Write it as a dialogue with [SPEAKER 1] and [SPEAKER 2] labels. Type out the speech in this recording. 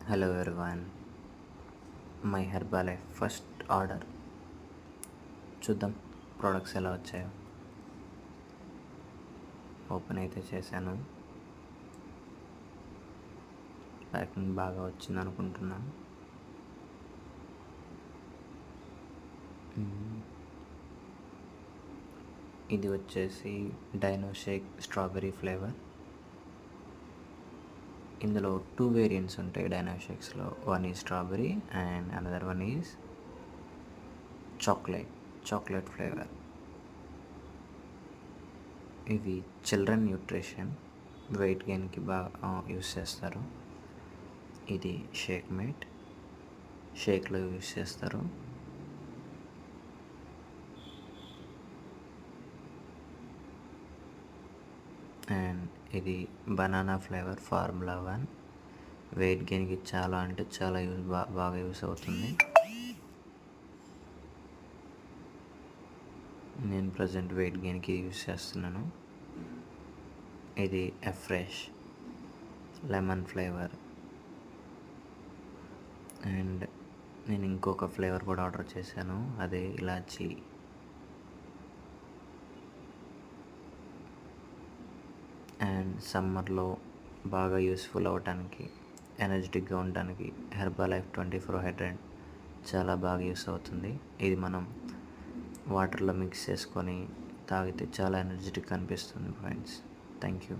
[SPEAKER 1] Hello everyone, my Herbalife first order చూద్దాం products ఎలా వచ్చాయో. ఓపెన్ అయితే చేశాను, ప్యాకింగ్ బాగా వచ్చింది అనుకుంటున్నాను. ఇది వచ్చేసి డైనో షేక్ స్ట్రాబెర్రీ ఫ్లేవర్. ఇందులో 2 వేరియంట్స్ ఉంటాయి డైనో షేక్స్లో. One is strawberry and another one is chocolate flavour. ఇవి చిల్డ్రన్ న్యూట్రిషన్, వెయిట్ గెయిన్కి బాగా యూస్ చేస్తారు. ఇది షేక్లో యూస్ చేస్తారు. అండ్ ఇది బనానా ఫ్లేవర్ ఫార్ములా 1. వెయిట్ గెయిన్కి చాలా అంటే చాలా బాగా యూస్ అవుతుంది. నేను ప్రజెంట్ వెయిట్ గెయిన్కి యూస్ చేస్తున్నాను. ఇది ఫ్రెష్ లెమన్ ఫ్లేవర్. అండ్ నేను ఇంకొక ఫ్లేవర్ కూడా ఆర్డర్ చేశాను, అదే ఇలాచీ. అండ్ సమ్మర్లో బాగా యూస్ఫుల్ అవ్వటానికి, ఎనర్జెటిక్గా ఉండడానికి హెర్బలైఫ్ 24 హైడ్రేట్ చాలా బాగా యూస్ అవుతుంది. ఇది మనం వాటర్లో మిక్స్ చేసుకొని తాగితే చాలా ఎనర్జెటిక్ అనిపిస్తుంది ఫ్రెండ్స్. Thank you.